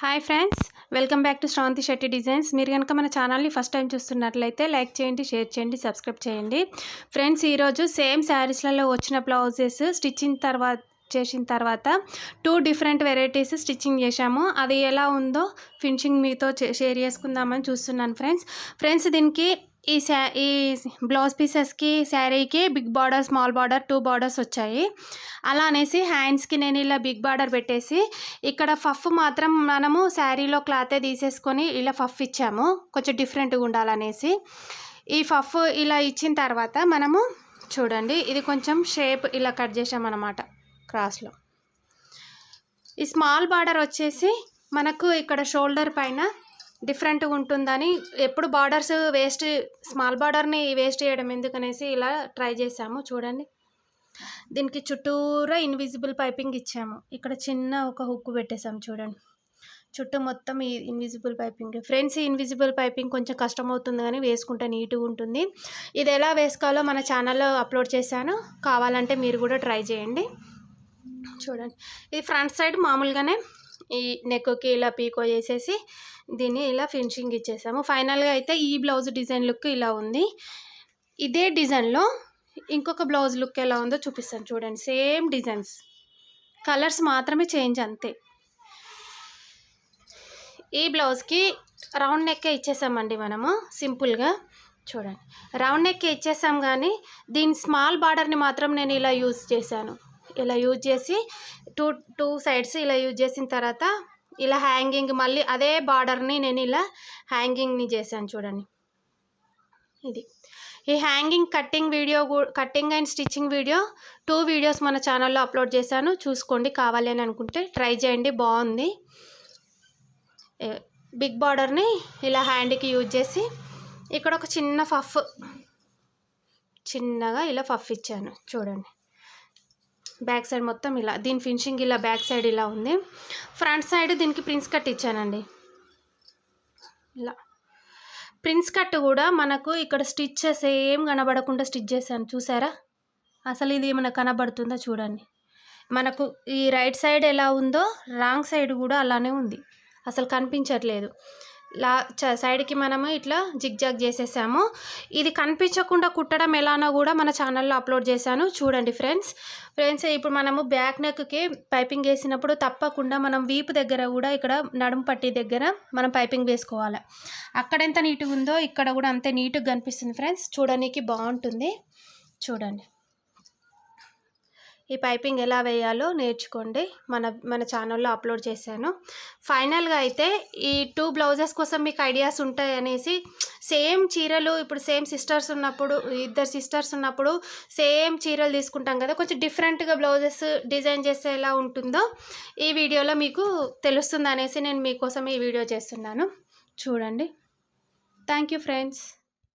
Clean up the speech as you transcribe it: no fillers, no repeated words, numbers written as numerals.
Hi friends, welcome back to Sravanthi Shetty designs. మీరు కనుక మన ఛానల్ని ఫస్ట్ టైం చూస్తున్నట్లయితే లైక్ చేయండి, షేర్ చేయండి, సబ్స్క్రైబ్ చేయండి. ఫ్రెండ్స్, ఈరోజు సేమ్ శారీస్లలో వచ్చిన బ్లౌజెస్ చేసిన తర్వాత 2 డిఫరెంట్ వెరైటీస్ స్టిచ్చింగ్ చేశాము. అది ఎలా ఉందో ఫినిషింగ్ మీతో షేర్ చేసుకుందామని చూస్తున్నాను ఫ్రెండ్స్. దీనికి ఈ బ్లౌజ్ పీసెస్కి శారీకి big border, small border 2 borders వచ్చాయి. అలా అనేసి హ్యాండ్స్కి నేను ఇలా బిగ్ బార్డర్ పెట్టేసి ఇక్కడ ఫఫ్ మాత్రం మనము శారీలో క్లాతే తీసేసుకొని ఇలా ఫఫ్ ఇచ్చాము, కొంచెం డిఫరెంట్గా ఉండాలనేసి. ఈ ఫఫ్ ఇలా ఇచ్చిన తర్వాత మనము చూడండి, ఇది కొంచెం షేప్ ఇలా కట్ చేసామన్నమాట క్రాస్లో. ఈ స్మాల్ బార్డర్ వచ్చేసి మనకు ఇక్కడ షోల్డర్ పైన డిఫరెంట్గా ఉంటుందని ఎప్పుడు బార్డర్స్ స్మాల్ బార్డర్ని వేస్ట్ చేయడం ఎందుకనేసి ఇలా ట్రై చేసాము. చూడండి, దీనికి చుట్టూరా ఇన్విజిబుల్ పైపింగ్ ఇచ్చాము. ఇక్కడ చిన్న ఒక హుక్ పెట్టేసాము. చూడండి, చుట్టూ మొత్తం ఈ ఇన్విజిబుల్ పైపింగ్. ఫ్రెండ్స్, ఈ ఇన్విజిబుల్ పైపింగ్ కొంచెం కష్టమవుతుంది కానీ వేసుకుంటే నీట్గా ఉంటుంది. ఇది ఎలా వేసుకోవాలో మన ఛానల్లో అప్లోడ్ చేశాను, కావాలంటే మీరు కూడా ట్రై చేయండి. చూడండి, ఇది ఫ్రంట్ సైడ్ మామూలుగానే ఈ నెక్కి ఇలా పీకో చేసేసి దీన్ని ఇలా ఫినిషింగ్ ఇచ్చేసాము. ఫైనల్గా అయితే ఈ బ్లౌజ్ డిజైన్ లుక్ ఇలా ఉంది. ఇదే డిజైన్లో ఇంకొక బ్లౌజ్ లుక్ ఎలా ఉందో చూపిస్తాను. చూడండి, సేమ్ డిజైన్స్, కలర్స్ మాత్రమే చేంజ్ అంతే. ఈ బ్లౌజ్కి రౌండ్ నెక్కే ఇచ్చేసామండి మనము సింపుల్గా. చూడండి, రౌండ్ నెక్కే ఇచ్చేసాం కానీ దీని స్మాల్ బార్డర్ని మాత్రం నేను ఇలా యూజ్ చేశాను. ఇలా యూజ్ చేసి టూ సైడ్స్ ఇలా యూజ్ చేసిన తర్వాత ఇలా హ్యాంగింగ్, మళ్ళీ అదే బార్డర్ని నేను ఇలా హ్యాంగింగ్ని చేశాను. చూడండి, ఇది ఈ hanging cutting and stitching video 2 videos మన ఛానల్లో అప్లోడ్ చేశాను, చూసుకోండి. కావాలి అని అనుకుంటే ట్రై చేయండి, బాగుంది. బిగ్ బార్డర్ని ఇలా హ్యాండ్కి యూజ్ చేసి ఇక్కడ ఒక చిన్న పఫ్, చిన్నగా ఇలా పఫ్ ఇచ్చాను. చూడండి, బ్యాక్ సైడ్ మొత్తం ఇలా, దీని ఫినిషింగ్ ఇలా బ్యాక్ సైడ్ ఇలా ఉంది. ఫ్రంట్ సైడ్ దీనికి ప్రిన్స్ కట్ ఇచ్చానండి. ఇలా ప్రిన్స్ కట్ కూడా మనకు ఇక్కడ స్టిచ్చెస్ ఏం కనబడకుండా స్టిచ్ చేశాను. చూసారా, అసలు ఇది ఏమైనా కనబడుతుందో చూడండి. మనకు ఈ రైట్ సైడ్ ఎలా ఉందో రాంగ్ సైడ్ కూడా అలానే ఉంది, అసలు కనిపించట్లేదు. సైడ్కి మనము ఇట్లా జిగ్జాగ్ చేసేసాము. ఇది కనిపించకుండా కుట్టడం ఎలానో కూడా మన ఛానల్లో అప్లోడ్ చేశాను, చూడండి ఫ్రెండ్స్. ఇప్పుడు మనము బ్యాక్ నెక్కి పైపింగ్ వేసినప్పుడు తప్పకుండా మనం వీపు దగ్గర కూడా, ఇక్కడ నడుము పట్టి దగ్గర మనం పైపింగ్ వేసుకోవాలి. అక్కడ ఎంత నీట్గా ఉందో ఇక్కడ కూడా అంతే నీట్గా కనిపిస్తుంది ఫ్రెండ్స్, చూడడానికి బాగుంటుంది. చూడండి, ఈ పైపింగ్ ఎలా వేయాలో నేర్చుకోండి, మన ఛానల్లో అప్లోడ్ చేశాను. ఫైనల్గా అయితే ఈ 2 బ్లౌజెస్ కోసం మీకు ఐడియాస్ ఉంటాయి అనేసి, సేమ్ చీరలు ఇప్పుడు సేమ్ సిస్టర్స్ ఉన్నప్పుడు, 2 సిస్టర్స్ ఉన్నప్పుడు సేమ్ చీరలు తీసుకుంటాం కదా, కొంచెం డిఫరెంట్గా బ్లౌజెస్ డిజైన్ చేస్తే ఎలా ఉంటుందో ఈ వీడియోలో మీకు తెలుస్తుంది అనేసి నేను మీకోసం ఈ వీడియో చేస్తున్నాను. చూడండి, థ్యాంక్ యూ ఫ్రెండ్స్.